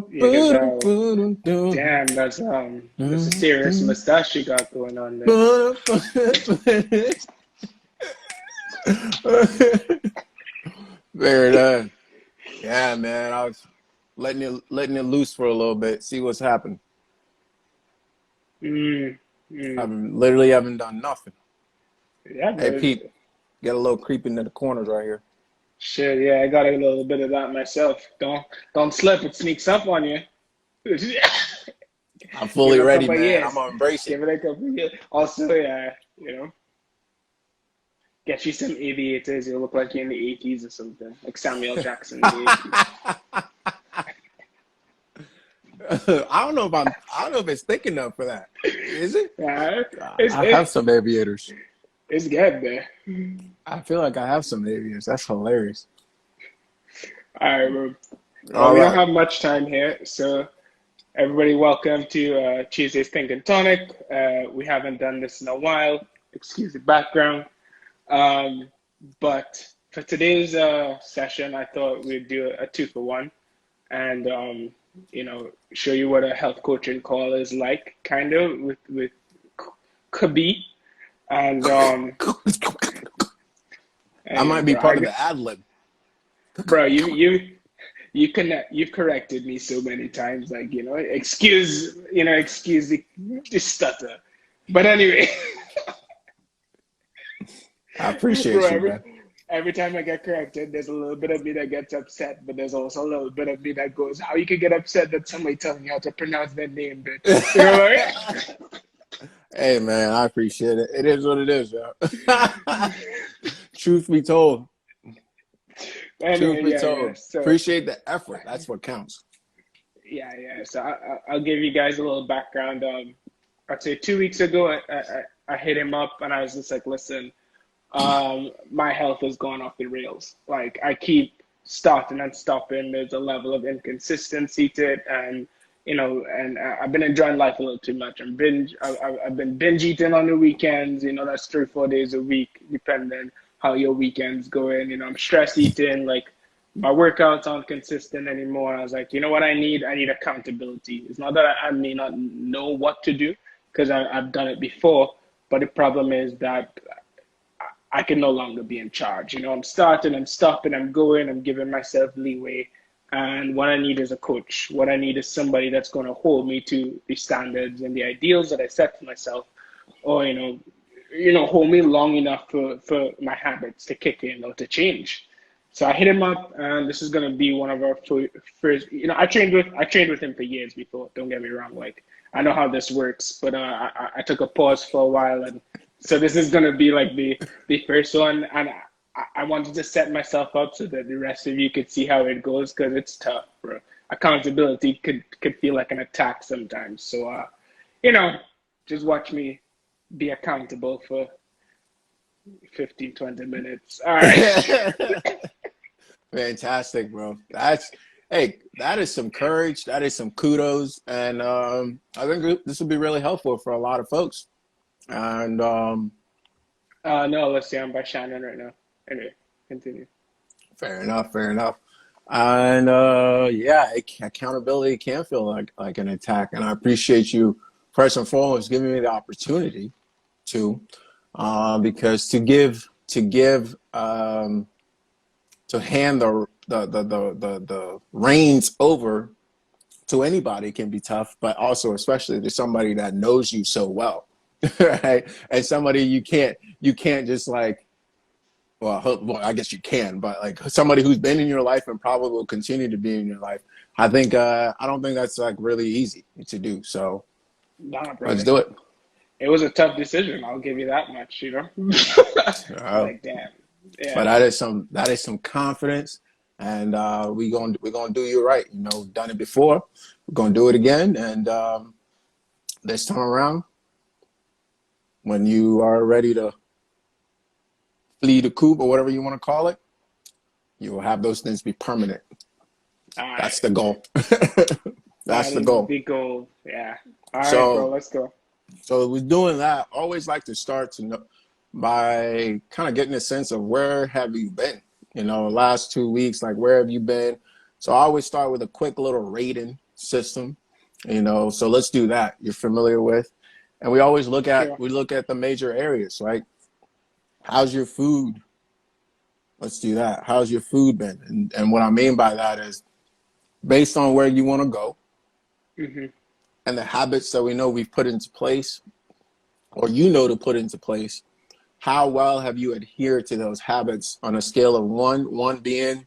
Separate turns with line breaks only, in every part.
Yeah, because damn, that's a serious mustache you got going on there.
Very done. Yeah, man. I was letting it loose for a little bit, see what's happened.
Mm, mm.
Literally haven't done nothing.
Yeah,
Hey,
but
Pete, get a little creepy in the corners right here.
shit, yeah, I got a little bit of that myself. Don't slip; it sneaks up on you.
I'm
Give
fully
it a
ready,
couple of
man. I'm
years.
gonna embrace it.
Give it a couple of years. Also, yeah, get you some aviators. You'll look like you're in the 80s or something, like Samuel Jackson in the 80s.
I don't know if it's thick enough for that. Is it?
Yeah, it's
I have
it,
some aviators.
it's good there.
I feel like I have some aviators. That's hilarious.
All right,
All
we don't
right.
have much time here, so everybody, welcome to Tuesday's Tink and Tonic. We haven't done this in a while. Excuse the background. Um, but for today's session, I thought we'd do a two for one and, show you what a health coaching call is like, kind of, with Kobi. And,
I might be
bro,
part of the ad lib.
bro, you've corrected me so many times, like, excuse the stutter. But anyway,
I appreciate
bro,
you, man.
every time I get corrected, there's a little bit of me that gets upset, but there's also a little bit of me that goes, how you can get upset that somebody telling you how to pronounce their name, bitch? You know what
Hey, man, I appreciate it. It is what it is, yo. Truth be told. Truth
Anyway,
be
yeah.
told.
So,
Appreciate the effort. That's what counts.
yeah. So I'll give you guys a little background. I'd say 2 weeks ago, I hit him up and I was just like, listen, my health has gone off the rails. Like I keep starting and stopping. There's a level of inconsistency to it, and I've been enjoying life a little too much. I've been binge eating on the weekends. That's 3 4 days a week, depending how your weekends going. I'm stress eating. Like my workouts aren't consistent anymore. I was like, you know what I need? I need accountability. It's not that I may not know what to do because I've done it before, but the problem is that I can no longer be in charge. I'm starting, I'm stopping, I'm going, I'm giving myself leeway. And what I need is a coach. What I need is somebody that's going to hold me to the standards and the ideals that I set for myself, or hold me long enough for my habits to kick in or to change. So I hit him up, and this is going to be one of our first. I trained with him for years before. Don't get me wrong. Like I know how this works, but I took a pause for a while, and so this is going to be like the first one, and I wanted to set myself up so that the rest of you could see how it goes because it's tough, bro. Accountability could feel like an attack sometimes. So just watch me be accountable for 15, 20 minutes. All right.
Fantastic, bro. That is some courage. That is some kudos. And I think this will be really helpful for a lot of folks. And
No, let's see. I'm by Shannon right now. Anyway, continue.
fair enough, fair enough. And yeah, accountability can feel like an attack. And I appreciate you first and foremost giving me the opportunity to, because to hand the reins over to anybody can be tough, but also especially to somebody that knows you so well, right? And somebody you can't just like, well, I guess you can, but like somebody who's been in your life and probably will continue to be in your life. I don't think that's like really easy to do. So
Nah,
let's
brother.
do it.
It was a tough decision. I'll give you that much. I was
Uh,
like, damn.
but
Yeah.
that is some confidence, and we're gonna do you right. Done it before. We're gonna do it again, and this time around, when you are ready to flee the coop or whatever you want to call it, you will have those things be permanent.
All right.
That's the goal. That's
That
the
is
goal.
the goal. Yeah. All right, bro.
So,
Let's go.
so with doing that, I always like to start by kind of getting a sense of where have you been. Last 2 weeks, like where have you been? So I always start with a quick little rating, system, so let's do that. You're familiar with, and we always look at
Sure.
the major areas, right? How's your food? Let's do that. How's your food been? And what I mean by that is based on where you want to go
Hmm.
and the habits that we know we've put into place, or to put into place. How well have you adhered to those habits on a scale of one being,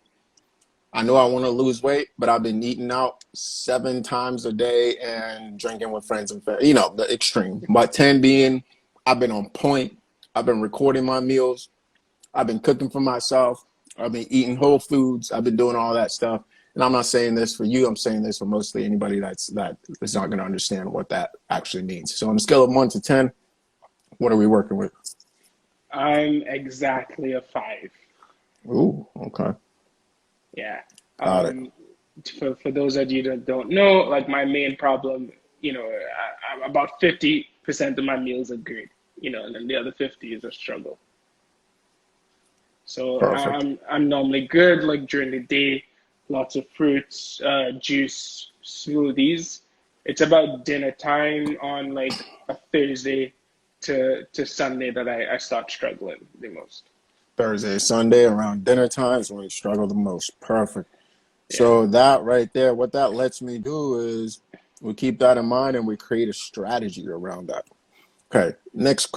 I know I want to lose weight, but I've been eating out 7 times a day and drinking with friends and family, the extreme. But 10 being, I've been on point. I've been recording my meals. I've been cooking for myself. I've been eating whole foods. I've been doing all that stuff. And I'm not saying this for you. I'm saying this for mostly anybody that is not going to understand what that actually means. So on a scale of 1 to 10, what are we working with?
I'm exactly a 5.
Ooh, okay.
Yeah.
Got it.
For those of you that don't know, like my main problem, about 50% of my meals are great, and then the other 50 is a struggle. So
Perfect.
I'm normally good, like during the day, lots of fruits, juice, smoothies. It's about dinner time on like a Thursday to Sunday that I start struggling the most.
Thursday, Sunday around dinner time is when we struggle the most. Perfect.
Yeah.
So that right there, what that lets me do is we keep that in mind and we create a strategy around that. Okay. Next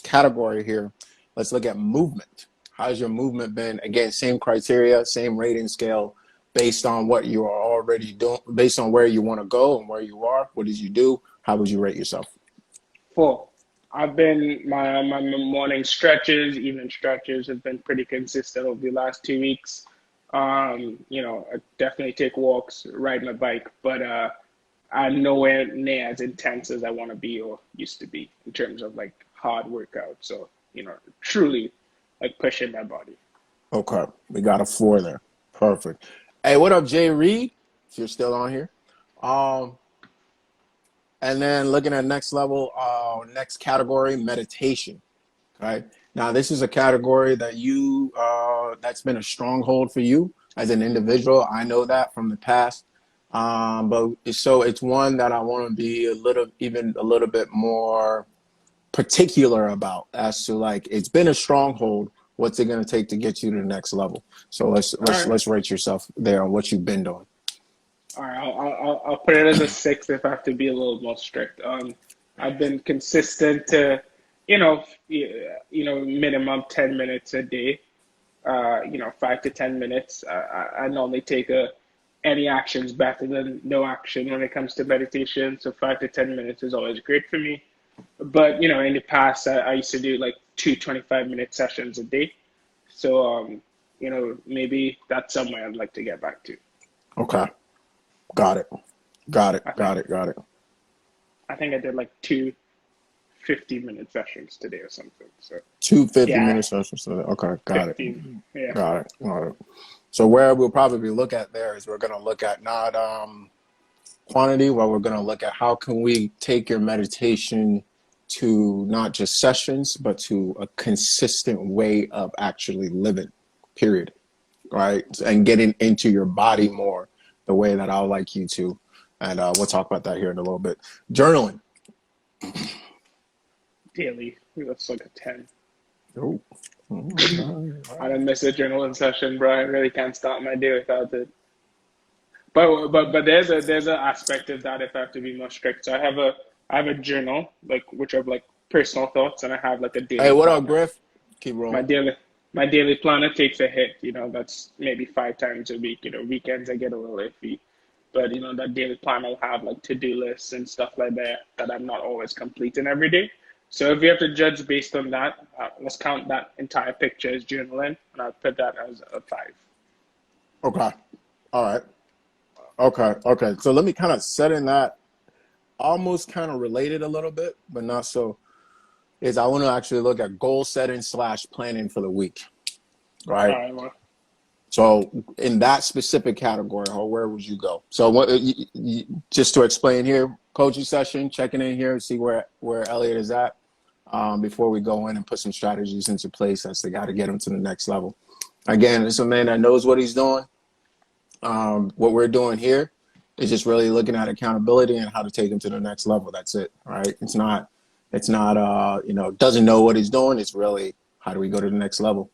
category here. Let's look at movement. How's your movement been? Again, same criteria, same rating scale based on what you are already doing, based on where you want to go and where you are. What did you do? How would you rate yourself?
4. I've been my morning stretches, evening stretches have been pretty consistent over the last 2 weeks. I definitely take walks, ride my bike, but I'm nowhere near as intense as I want to be or used to be in terms of like hard workout. So, truly like pushing my body.
Okay. We got a 4 there. Perfect. Hey, what up, Jay Reed? If you're still on here. Um, and then looking at next level, next category, meditation. Okay. Now, this is a category that that's been a stronghold for you as an individual. I know that from the past. But so it's one that I want to be even a little bit more particular about as to like, it's been a stronghold. What's it going to take to get you to the next level? So
All right.
let's rate yourself there on what you've been doing.
All right. I'll put it as a 6 if I have to be a little more strict. I've been consistent to, minimum 10 minutes a day. 5 to 10 minutes. I normally take any actions better than no action when it comes to meditation. So 5 to 10 minutes is always great for me. But in the past, I used to do like two 25-minute sessions a day. So maybe that's somewhere I'd like to get back to.
Okay. Got it. Got it.
I think
Got it. Got it.
I think I did like two 50-minute sessions today or something. So
Two
yeah,
50-minute sessions. Okay. Got it.
15. Yeah.
Got it. Got it. So where we'll probably look at there is we're going to look at not quantity, where we're going to look at how can we take your meditation to not just sessions, but to a consistent way of actually living, period, right? And getting into your body more the way that I would like you to. And we'll talk about that here in a little bit. Journaling.
Daily. That's like a 10.
Oh.
I don't miss a journaling session, bro. I really can't start my day without it. But there's a aspect of that if I have to be more strict. So I have a journal like which are like personal thoughts, and I have like a
Hey,
daily
what up,
planner.
Griff? Keep
My
rolling.
daily my daily planner takes a hit. That's maybe 5 times a week. Weekends I get a little iffy, but that daily planner will have like to-do lists and stuff like that I'm not always completing every day. So if you have to judge based on that, let's count that entire picture as journaling, and I'll put that as a 5.
Okay. All right. Okay. Okay. So let me kind of set in that almost kind of related a little bit, but not so. Is I want to actually look at goal setting / planning for the week,
All
right?
right, well,
So in that specific category, where would you go? So what, just to explain here, coaching session, checking in here, see where Elliot is at before we go in and put some strategies into place as to got to get him to the next level. Again, it's a man that knows what he's doing. What we're doing here It's just really looking at accountability and how to take him to the next level. That's it, right? It's not, doesn't know what he's doing. It's really how do we go to the next level?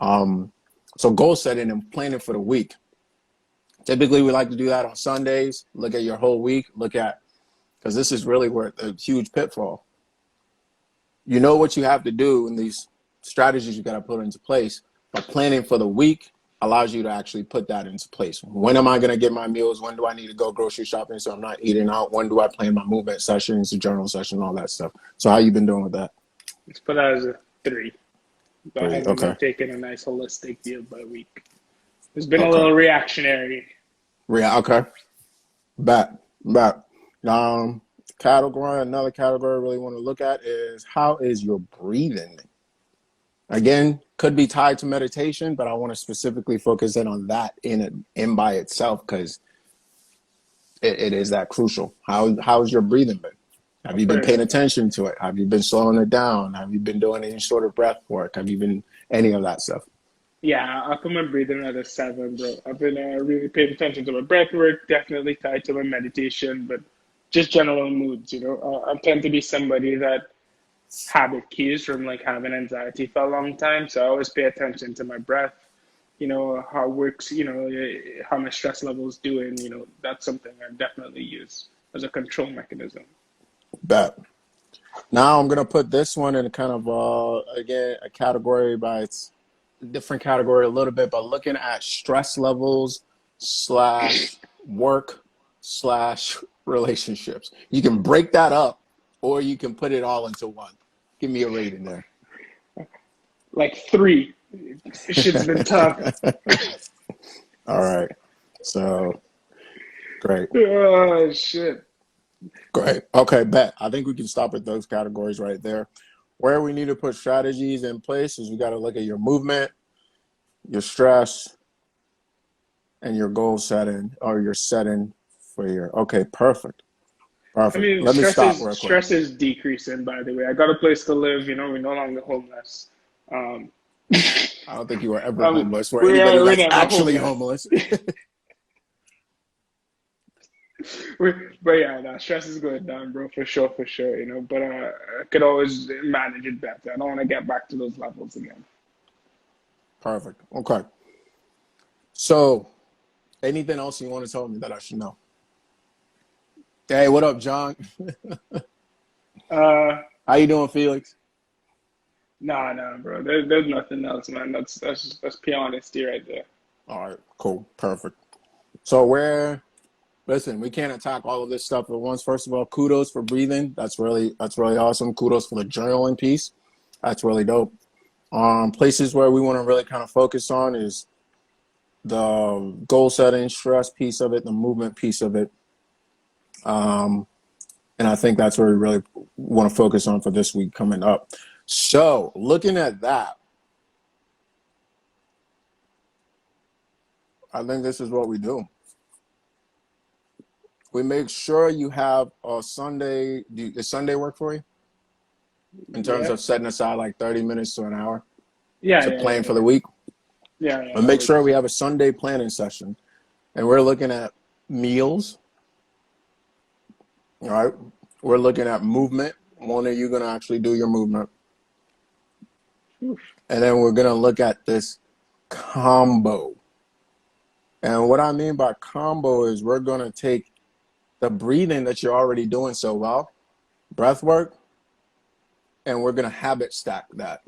So goal setting and planning for the week. Typically, we like to do that on Sundays. Look at your whole week. Because this is really where a huge pitfall. You know what you have to do and these strategies you got to put into place, but planning for the week allows you to actually put that into place. When am I going to get my meals? When do I need to go grocery shopping so I'm not eating out? When do I plan my movement sessions, the journal session, all that stuff? So how you been doing with that?
Let's put that as a 3. But I haven't
Okay.
been taking a nice holistic view by week. It's been a
Okay.
little reactionary.
Yeah. Okay. Back. Another category I really want to look at is how is your breathing? Again, could be tied to meditation, but I want to specifically focus in on that in by itself because it is that crucial. How's your breathing been? Have you been paying attention to it? Have you been slowing it down? Have you been doing any sort of breath work? Have you been any of that stuff?
Yeah, I put my breathing at a 7, bro. I've been really paying attention to my breath work, definitely tied to my meditation, but just general moods, I tend to be somebody that habit cues from like having anxiety for a long time. So I always pay attention to my breath, how it works, how my stress level is doing, that's something I definitely use as a control mechanism.
Bet. Now I'm gonna put this one in a kind of again a category by its different category a little bit, but looking at stress levels / work / relationships. You can break that up or you can put it all into one. Give me a rating there.
Like 3. Shit's been tough.
All right. So great.
Oh, shit.
Great. Okay, bet. I think we can stop at those categories right there. Where we need to put strategies in place is we got to look at your movement, your stress, and your goal setting or your setting for your. Okay, perfect.
I mean,
Let me stop real quick.
stress is decreasing, by the way. I got a place to live, we're no longer homeless.
I don't think you were ever homeless for
we're
anybody that's
never
actually homeless.
But yeah, no, stress is going down, bro, for sure, But I could always manage it better. I don't want to get back to those levels again.
Perfect. Okay. So, anything else you want to tell me that I should know? Hey, what up, John? How you doing, Felix?
Nah, bro. There's nothing else, man. That's pure honesty right there.
All right, cool, perfect. So listen, we can't attack all of this stuff at once. First of all, kudos for breathing. That's really awesome. Kudos for the journaling piece. That's really dope. Places where we want to really kind of focus on is the goal setting, stress piece of it, the movement piece of it. And I think that's where we really want to focus on for this week coming up. So looking at that, I think this is what we do. We make sure you have a Sunday. Does Sunday work for you? In terms of setting aside like 30 minutes to an hour to plan for the week?
Yeah.
But make sure we have a Sunday planning session. And we're looking at meals. All right. We're looking at movement. When are you going to actually do your movement? And then we're going to look at this combo. And what I mean by combo is we're going to take the breathing that you're already doing so well, breath work, and we're going to habit stack that.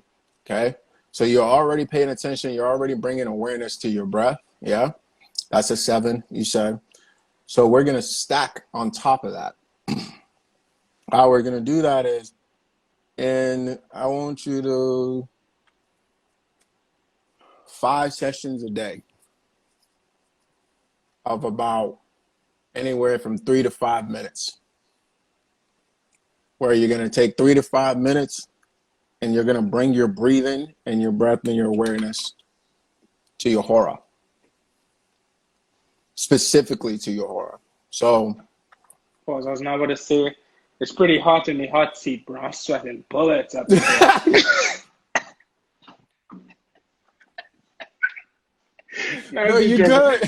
Okay. So you're already paying attention. You're already bringing awareness to your breath. Yeah. That's a 7, you said. So we're going to stack on top of that. How we're going to do that is, and I want you to 5 sessions a day of about anywhere from 3 to 5 minutes, where you're going to take 3 to 5 minutes and you're going to bring your breathing and your breath and your awareness to your aura, specifically to your aura. So,
pause. I was not about to say, it's pretty hot in the hot seat, bro. I'm sweating bullets up there.
No,
just
you
joking.
good.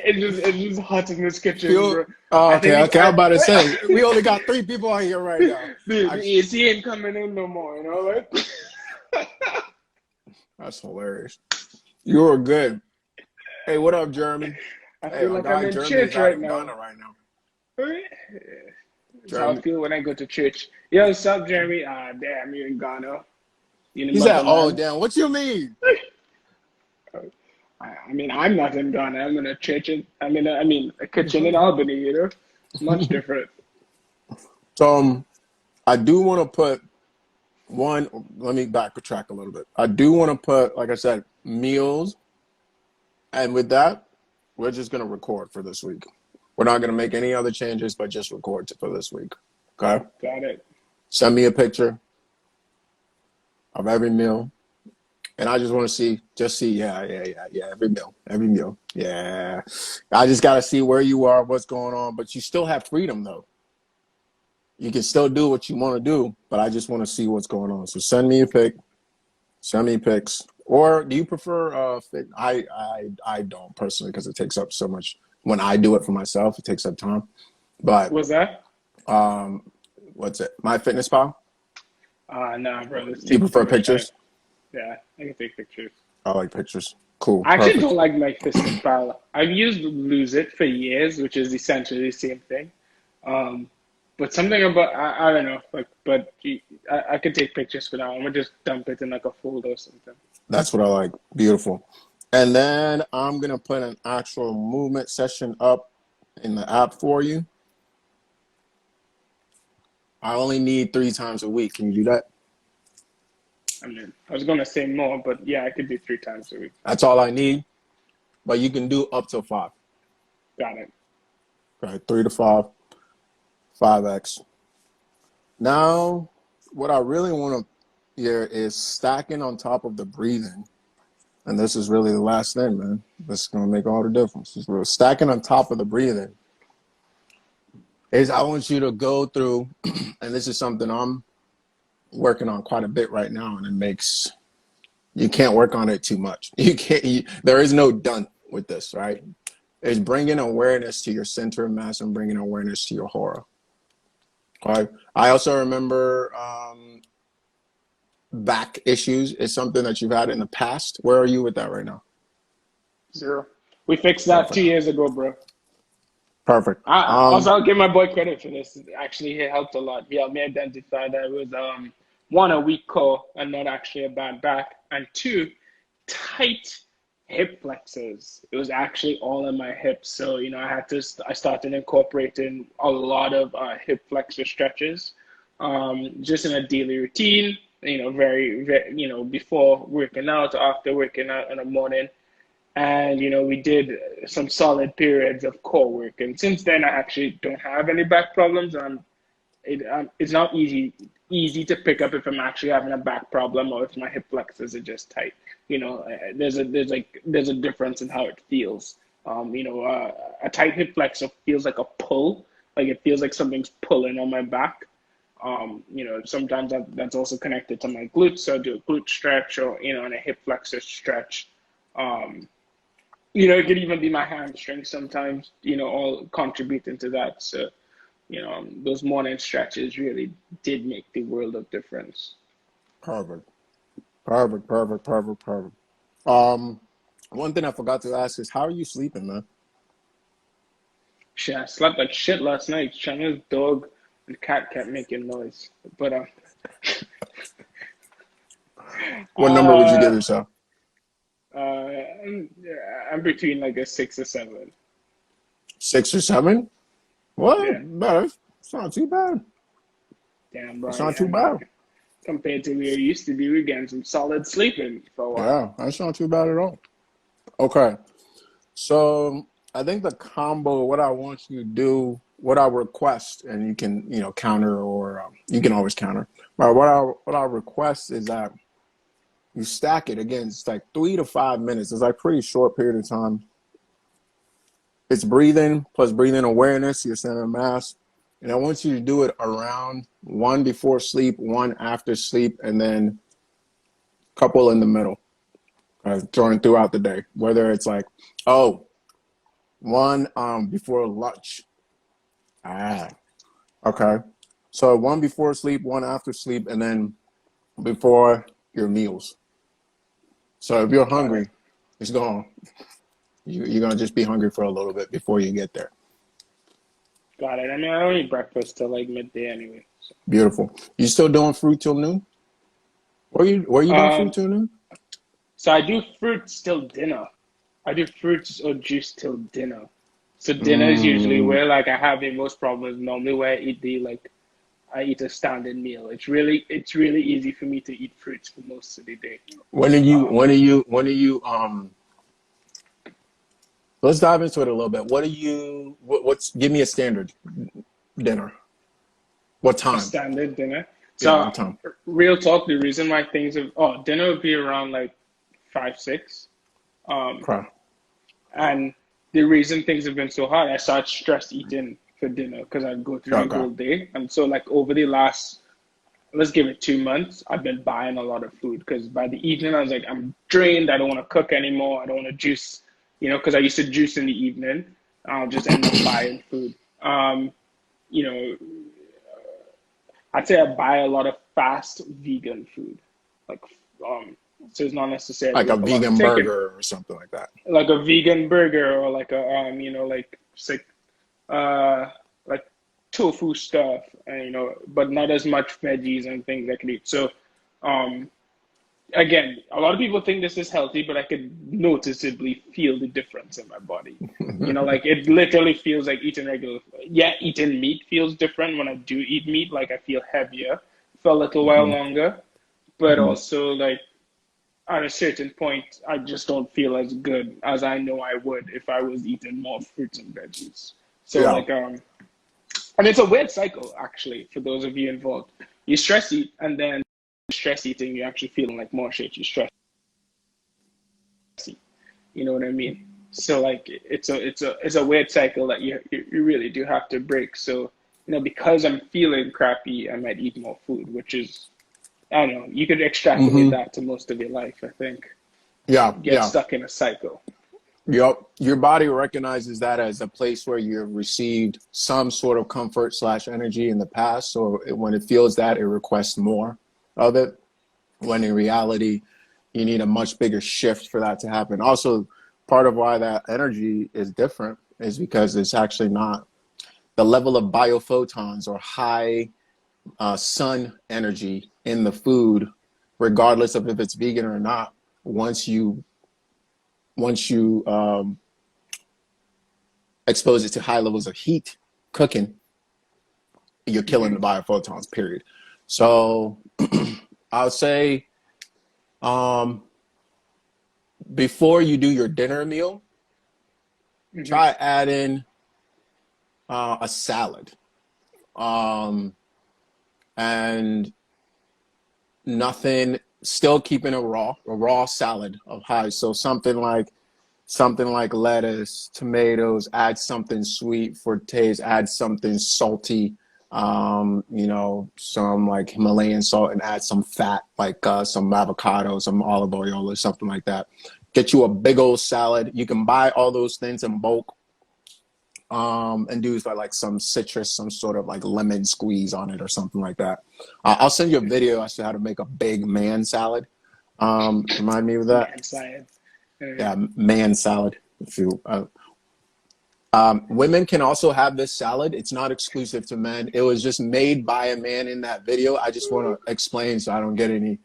It's just hot in this kitchen,
You,
bro.
oh,
I
okay,
think
okay. I'm about to say we only got 3 people on here right now.
the AC ain't coming in no more, you know, right?
That's hilarious. You were good. Hey, what up, Jeremy?
I
Hey,
feel
our
like I'm
guy
in
Jeremy is
church
out
right
in
now.
Ghana right now.
That's how I
Jeremy,
feel when I go to church. Yo, what's up, Jeremy? Ah, damn, you're in Ghana. You're in
he said, "Oh,
motherland.
damn. What you mean?"
I mean, I'm not in Ghana. I'm in a church a kitchen in Albany, you know? It's much different.
So, I do want to put one. Let me backtrack a little bit. I do want to put, like I said, meals, and with that, we're just gonna record for this week. We're not gonna make any other changes, but just record for this week. Okay.
Got it.
Send me a picture of every meal. And I just want to see, yeah, every meal. Yeah. I just got to see where you are, what's going on, but you still have freedom though. You can still do what you want to do, but I just want to see what's going on. So send me a pic, send me pics. Or do you prefer fit? I don't personally because it takes up so much. When I do it for myself, it takes up time. But
What's that?
um, what's it? My Fitness Pal?
Nah, bro, this
You
takes too
prefer
much time.
pictures?
Yeah, I can take pictures.
I like pictures. Cool,
I actually don't
perfect.
like my Fitness Pal. I've used Lose It for years, which is essentially the same thing. Um, but something about I don't know, like, but I could take pictures for now. I'm gonna just dump it in like a folder or something.
That's what I like. Beautiful. And then I'm going to put an actual movement session up in the app for you. I only need 3 times a week. Can you do that?
I mean, I was gonna say more, but yeah, I could do 3 times a week.
That's all I need. But you can do up to 5.
Got it.
Right? 3 to 5, 5x. Now, what I really want to hear is stacking on top of the breathing. And this is really the last thing, man. This is going to make all the difference. It's real. Stacking on top of the breathing is I want you to go through, and this is something I'm working on quite a bit right now, and you can't work on it too much. There is no done with this, right? It's bringing awareness to your center of mass and bringing awareness to your aura. Okay. I also remember back issues is something that you've had in the past. Where are you with that right now?
0. We fixed that
Perfect.
2 years ago, bro.
Perfect.
Also, I'll give my boy credit for this. Actually, he helped a lot. He helped me identify that it was one, a weak core and not actually a bad back, and 2, tight hip flexors. It was actually all in my hips. So I started incorporating a lot of hip flexor stretches, just in a daily routine. Very, very, before working out, after working out in the morning. And we did some solid periods of core work, and since then I actually don't have any back problems. It's not easy to pick up if I'm actually having a back problem or if my hip flexors are just tight. There's a difference in how it feels. A tight hip flexor feels like a pull, like it feels like something's pulling on my back. Sometimes that's also connected to my glutes, so I do a glute stretch or and a hip flexor stretch. It could even be my hamstring sometimes, all contributing to that. So, those morning stretches really did make the world of difference.
Perfect. Perfect. Perfect. Perfect. Perfect. Um, One thing I forgot to ask is how are you sleeping, man?
Shit, I slept like shit last night. China's dog and cat kept making noise. But
What number would you
uh,
give yourself?
I'm between like a 6 or 7.
6 or 7? What?
Yeah,
Man, it's not too bad.
damn, bro.
It's not
I
too
mean,
bad.
compared to where it used to be, we're getting some solid sleeping for a while.
Yeah, that's not too bad at all. Okay. So I think the combo, what I want you to do, what I request, and you can, counter or you can always counter. But what I request is that you stack it again. It's like 3 to 5 minutes. It's like pretty short period of time. It's breathing plus breathing awareness, your center of mass. And I want you to do it around 1 before sleep, 1 after sleep, and then a couple in the middle. Throwing throughout the day, whether it's like, oh, one before lunch. Ah, okay. So one before sleep, one after sleep, and then before your meals. So if you're
Got it.
hungry, it's gone. You're gonna just be hungry for a little bit before you get there.
Got it. I mean, I don't eat breakfast till like midday anyway. So.
Beautiful. You still doing fruit till noon? Were you doing fruit
Um,
till noon?
so I do fruits till dinner. I do fruits or juice till dinner. So dinner is usually
Mm.
where like I have the most problems. Normally where I eat the like I eat a standard meal. It's really easy for me to eat fruits for most of the day.
When are you?
Um,
When are you? When are you? Let's dive into it a little bit. What are you? What's? Give me a standard dinner. What
a
time?
standard dinner.
Yeah,
So
what time?
real talk, the reason why things have dinner would be around like 5, 6. Um,
Okay.
and the reason things have been so hard, I started stress eating for dinner because I'd go through the
Okay.
whole day. And so like over the last, let's give it 2 months, I've been buying a lot of food because by the evening I was like, I'm drained. I don't want to cook anymore. I don't want to juice, because I used to juice in the evening. I'll just end up buying food. You know, I'd say I buy a lot of fast vegan food, like so it's not necessarily
Like a
like a lot of
vegan
chicken,
burger or something like that.
like a vegan burger or like a like uh like tofu stuff, and but not as much veggies and things I could eat. So um again, a lot of people think this is healthy, but I could noticeably feel the difference in my body. Like it literally feels like eating regular. Yeah, eating meat feels different when I do eat meat. Like I feel heavier for a little while
Hmm.
longer, but
Hmm.
also like at a certain point, I just don't feel as good as I know I would if I was eating more fruits and veggies. So
Yeah.
like and it's a weird cycle actually for those of you involved. You stress eat, and then stress eating, you're actually feeling like more shit. You stress eat. You know what I mean? So like it's a weird cycle that you really do have to break. So because I'm feeling crappy, I might eat more food, which is I don't know. You could extrapolate
Hmm.
that to most of your life, I think.
Yeah.
Get
Yeah.
stuck in a cycle.
Yep. Your body recognizes that as a place where you've received some sort of comfort slash energy in the past. So when it feels that, it requests more of it. When in reality, you need a much bigger shift for that to happen. Also, part of why that energy is different is because it's actually not the level of biophotons or high sun energy in the food, regardless of if it's vegan or not. Once you expose it to high levels of heat cooking, you're killing
Hmm.
the biophotons. Period. So I'll say um, before you do your dinner meal,
Hmm.
try adding a salad, um, and nothing. Still keeping a raw salad of high. So something like lettuce, tomatoes. Add something sweet for taste. Add something salty. Some like Himalayan salt, and add some fat, like some avocado, some olive oil, or something like that. Get you a big old salad. You can buy all those things in bulk, and do like some citrus, some sort of like lemon squeeze on it or something like that. I'll send you a video as to how to make a big man salad. Remind me of that.
Man, science.
Yeah, man salad. If you women can also have this salad. It's not exclusive to men. It was just made by a man in that video. I just want to explain so I don't get any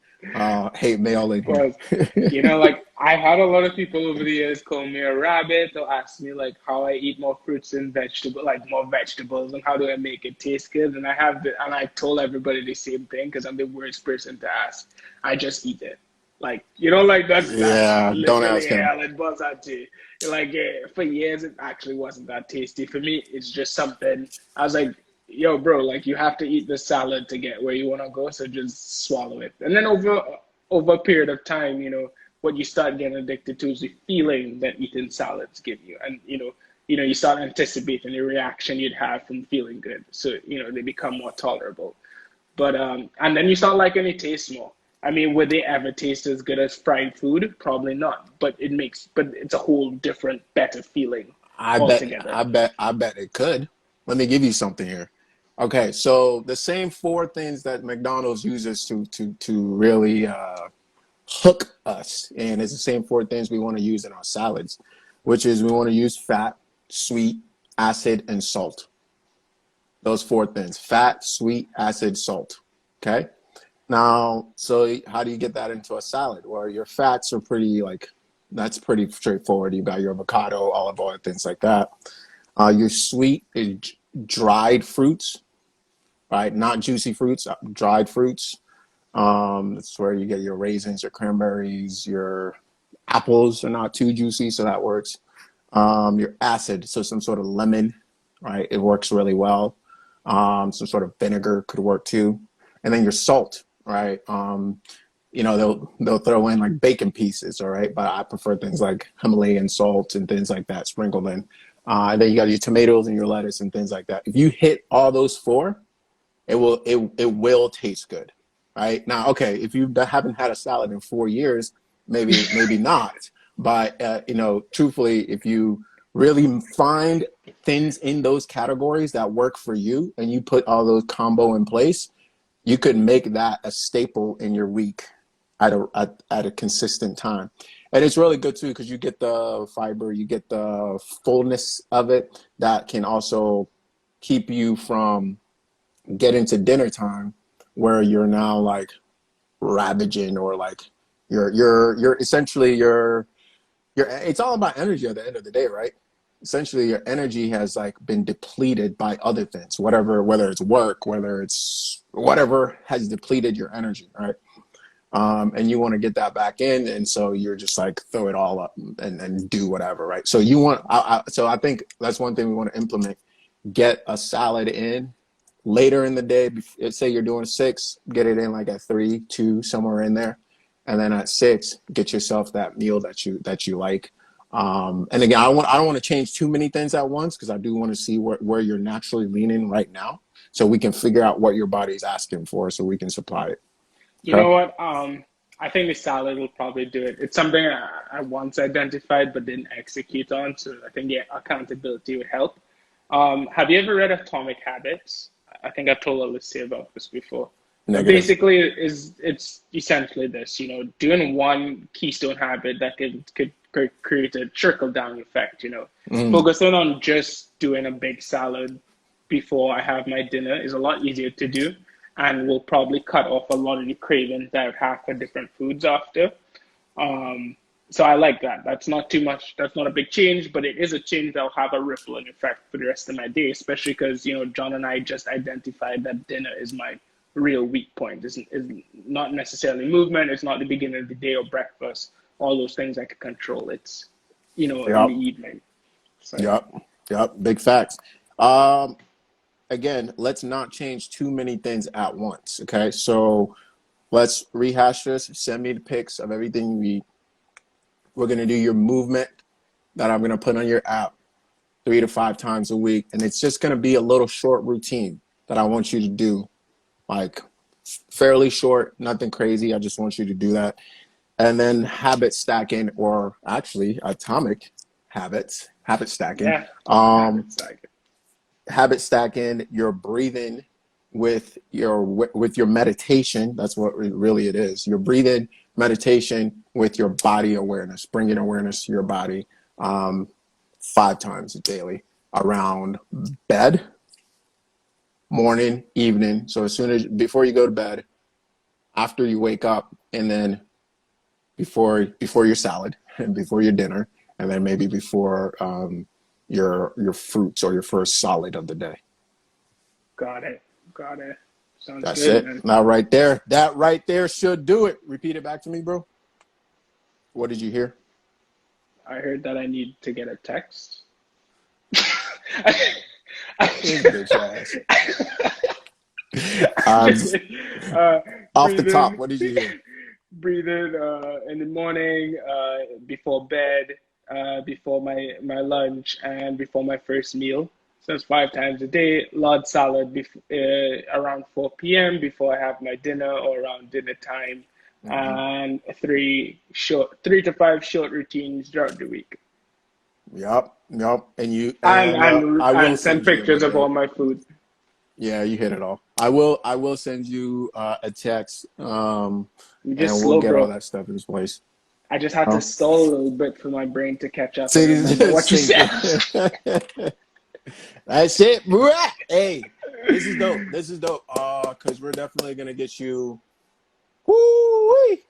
hate mail in here.
Because, like I've had a lot of people over the years call me a rabbit or ask me like how I eat more fruits and vegetables, like more vegetables, and how do I make it taste good. And I told everybody the same thing because I'm the worst person to ask. I just eat it. Like, like that's
Yeah, don't
literally
ask him.
hell it was at you. Like for years, it actually wasn't that tasty for me. It's just something I was like, yo, bro, like you have to eat the salad to get where you want to go, so just swallow it. And then over a period of time, what you start getting addicted to is the feeling that eating salads give you, and you start anticipating the reaction you'd have from feeling good, so they become more tolerable. But and then you start liking the taste more. I mean, would they ever taste as good as fried food? Probably not. But it's a whole different, better feeling altogether.
I bet it could. Let me give you something here. Okay, so the same four things that McDonald's uses to really hook us, and it's the same four things we want to use in our salads, which is we want to use fat, sweet, acid, and salt. Those four things: fat, sweet, acid, salt. Okay. Now, so how do you get that into a salad? Well, your fats are pretty like that's pretty straightforward. You got your avocado, olive oil, things like that. Your sweet is dried fruits, right? Not juicy fruits, dried fruits. That's where you get your raisins, your cranberries, your apples are not too juicy, so that works. Your acid, so some sort of lemon, right? It works really well. Some sort of vinegar could work too. And then your salt, right? They'll throw in like bacon pieces, all right? But I prefer things like Himalayan salt and things like that sprinkled in. And then you got your tomatoes and your lettuce and things like that. If you hit all those four, it will taste good, right? Now, okay, if you haven't had a salad in 4 years, maybe not. But truthfully, if you really find things in those categories that work for you, and you put all those combo in place, you could make that a staple in your week at a consistent time. And it's really good too because you get the fiber, you get the fullness of it that can also keep you from getting to dinner time where you're now like ravaging or like you're essentially you're it's all about energy at the end of the day, right? Essentially your energy has like been depleted by other things, whether it's work, whether it's whatever has depleted your energy, right? And you want to get that back in, and so you're just like throw it all up and do whatever, right? So so I think that's one thing we want to implement: get a salad in later in the day. Say you're doing 6, get it in like at 3, 2, somewhere in there, and then at 6, get yourself that meal that you like. And again, I don't want to change too many things at once because I do want to see where you're naturally leaning right now, so we can figure out what your body's asking for, so we can supply it.
You
Okay.
know what? I think the salad will probably do it. It's something I once identified but didn't execute on, so I think accountability would help. Have you ever read Atomic Habits? I think I've told Alicia about this before. But
Negative.
basically, it's essentially this, doing one keystone habit that could create a trickle down effect,
Mm,
Focusing on just doing a big salad before I have my dinner is a lot easier to do and will probably cut off a lot of the cravings that I would have for different foods after. Um, so I like that. That's not too much. That's not a big change, but it is a change that'll have a rippling effect for the rest of my day, especially because, John and I just identified that dinner is my real weak point. Is not necessarily movement. It's not the beginning of the day or breakfast. All those things I can control. It's, in the
yep.
evening. So
Yep. Yep. Big facts. Um, Again, let's not change too many things at once. Okay. So let's rehash this. Send me the pics of everything you eat. We're going to do your movement that I'm going to put on your app 3 to 5 times a week. And it's just going to be a little short routine that I want you to do, like fairly short, nothing crazy. I just want you to do that. And then habit stacking, or actually atomic habit stacking.
yeah,
Um,
habits like
Habit stacking your breathing with your meditation. That's what really it is. Your breathing, meditation with your body awareness, bringing awareness to your body, 5 times daily around bed, morning, evening. So as soon as before you go to bed, after you wake up, and then before your salad and before your dinner, and then maybe before your fruits or your first solid of the day.
got it, got it. Sounds
That's
good,
it.
man.
Now right there, that right there should do it. Repeat it back to me, bro. What did you hear?
I heard that I need to get a text. I,
His bitch ass.
just,
Um,
uh,
Off the
breathe
top,
in,
what did you hear?
breathe in in the morning, before bed, before my lunch, and before my first meal. So it's 5 times a day. Large salad around 4 p.m. before I have my dinner or around dinner time. and 3 to 5 short routines throughout the week.
Yep. And
And
I will
send
send you
pictures of
everything.
all my food.
Yeah, you hit it all. I will send you a text,
I'm
and
just
we'll
slow,
get all
bro.
that stuff in place.
I just had to
Oh.
stall a little bit for my brain to catch up and
See,
remember what you
see,
said.
that's it, bro. Hey, this is dope. Because we're definitely gonna get you. Woo-wee.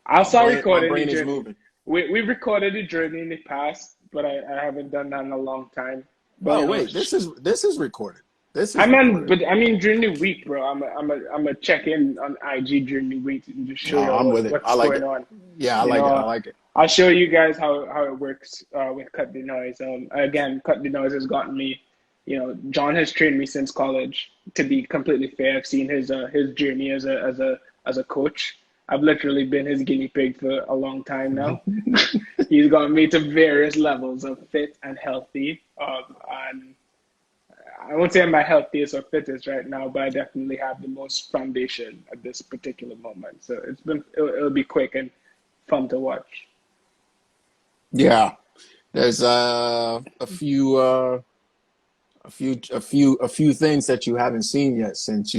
I'll start
My
recording the
brain is
journey.
moving.
We recorded the journey in the past, but I haven't done that in a long time. But
Oh wait, this is recorded. This is
I mean,
recorded.
but I mean during the week, bro. I'm a check in on IG during the week and just show
No,
you
I'm with it. I
what's
like
going
it.
on.
Yeah, I
You
like it. I
know,
like it.
I'll show you guys how it works with Cut the Noise. Again, Cut the Noise has gotten me. John has trained me since college. To be completely fair, I've seen his journey as a coach. I've literally been his guinea pig for a long time now. He's got me to various levels of fit and healthy. And I won't say I'm my healthiest or fittest right now, but I definitely have the most foundation at this particular moment. So it'll be quick and fun to watch.
Yeah, there's a few things that you haven't seen yet since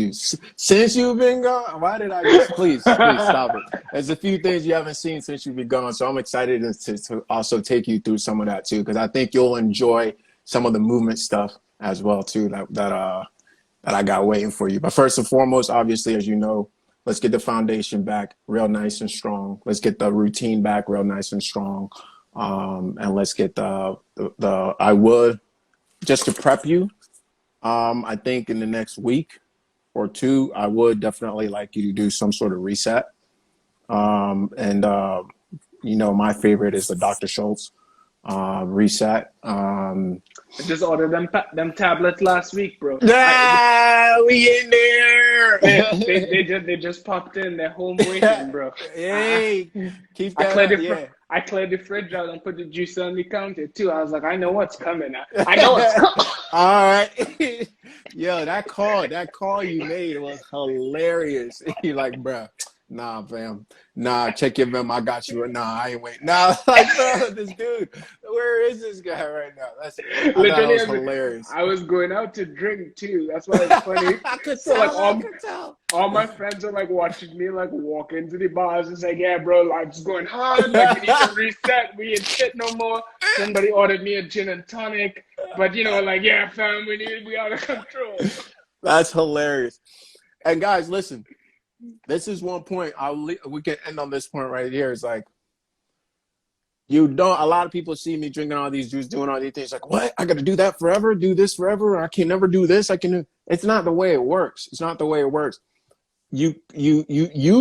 you've been gone. Why did I just please stop it? There's a few things you haven't seen since you've been gone, so I'm excited to also take you through some of that too, because I think you'll enjoy some of the movement stuff as well too that I got waiting for you. But first and foremost, obviously, as you know, let's get the foundation back real nice and strong. Let's get the routine back real nice and strong, and let's get the I would. Just to prep you, I think in the next week or two, I would definitely like you to do some sort of reset. And my favorite is the Dr. Schultz reset.
I just ordered them tablets last week, bro.
We in there.
They just popped in. They're home waiting, bro.
Hey, keep
I
that
cleared
up.
the
Yeah.
I cleared the fridge out and put the juice on the counter too. I was like, I know what's coming. I know what's coming.
All right. Yo, that call you made was hilarious. You're like, bro, nah, fam. Nah, check your memo. I got you. Nah, I ain't waiting. Nah, like, bro, this dude, where is this guy right now? I thought that was hilarious.
I was going out to drink too. That's why it's funny.
I could
So
tell.
like
I could tell.
all my friends are like watching me like walk into the bars and say, yeah, bro, life's going hard. Like we need to reset. We ain't fit no more. Somebody ordered me a gin and tonic. But like, yeah, fam, we out of control.
That's hilarious. And guys, listen, this is one point we can end on this point right here. It's like, a lot of people see me drinking all these juice, doing all these things. Like, what? I got to do that forever? Do this forever? I can never do this. It's not the way it works. It's not the way it works. You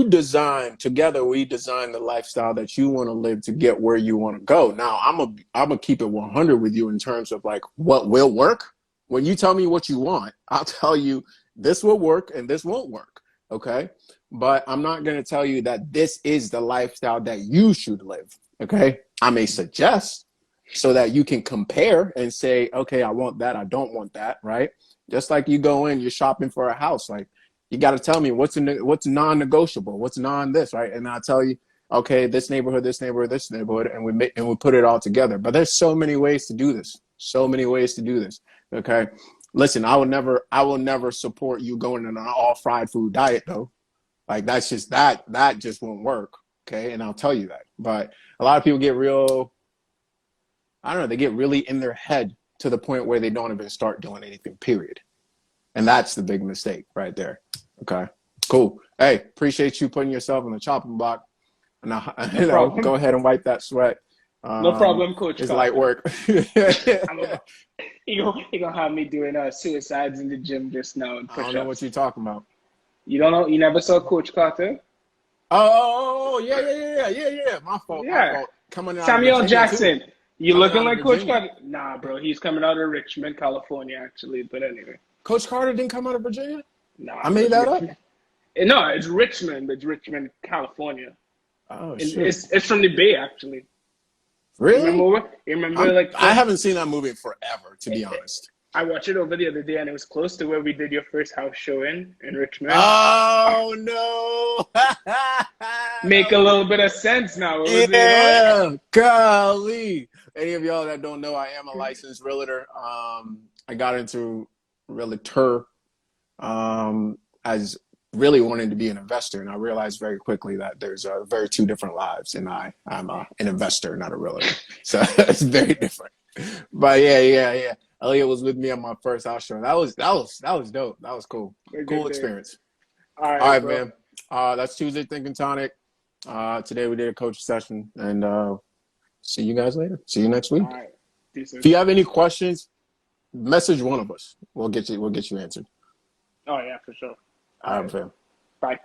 design together. We design the lifestyle that you want to live to get where you want to go. Now, I'm gonna keep it 100 with you in terms of like what will work. When you tell me what you want, I'll tell you this will work and this won't work. Okay, but I'm not gonna tell you that this is the lifestyle that you should live. Okay, I may suggest so that you can compare and say, okay, I want that. I don't want that. Right? Just like you go in, you're shopping for a house, like. You got to tell me what's non-negotiable, what's this, right? And I'll tell you, okay, this neighborhood, this neighborhood, this neighborhood, and we put it all together. But there's so many ways to do this. So many ways to do this. Okay, listen, I will never support you going on an all fried food diet though. Like that's just that just won't work. Okay, and I'll tell you that. But a lot of people get real. I don't know. They get really in their head to the point where they don't even start doing anything. Period. And that's the big mistake right there. Okay, cool. Hey, appreciate you putting yourself on the chopping block. Now, go ahead and wipe that sweat.
No problem, Coach.
It's light work.
You're gonna have me doing suicides in the gym just now and push-ups.
I don't know what you're talking about.
You don't know? You never saw Coach Carter?
Oh, yeah. My fault.
Yeah.
My fault. Coming out
Samuel
of
Jackson.
Too.
You
coming
looking like Coach
Virginia.
Carter? Nah, bro. He's coming out of Richmond, California, actually. But anyway.
Coach Carter didn't come out of Virginia?
Nah.
I made that up?
No, it's Richmond. It's Richmond, California.
Oh, shit.
It's from the Bay, actually.
Really?
You remember
I haven't seen that movie in forever, to be honest.
I watched it over the other day, and it was close to where we did your first house show in Richmond.
Oh no!
Make a little bit of sense now. What was it, you know?
Yeah, golly. Any of y'all that don't know, I am a licensed realtor. I got into realtor as really wanting to be an investor, and I realized very quickly that there's very two different lives, and I'm an investor, not a realtor, so it's very different. But yeah. Elliot was with me on my first house show. That was dope. That was cool.
A good
Cool
day.
experience.
All
All
right,
right,
bro.
man. That's Tuesday Tink and Tonic. Today we did a coach session, and see you guys later. See you next week.
All right.
If you have any questions, message one of us. We'll get you answered.
Oh, yeah, for sure.
All right, fam.
Bye.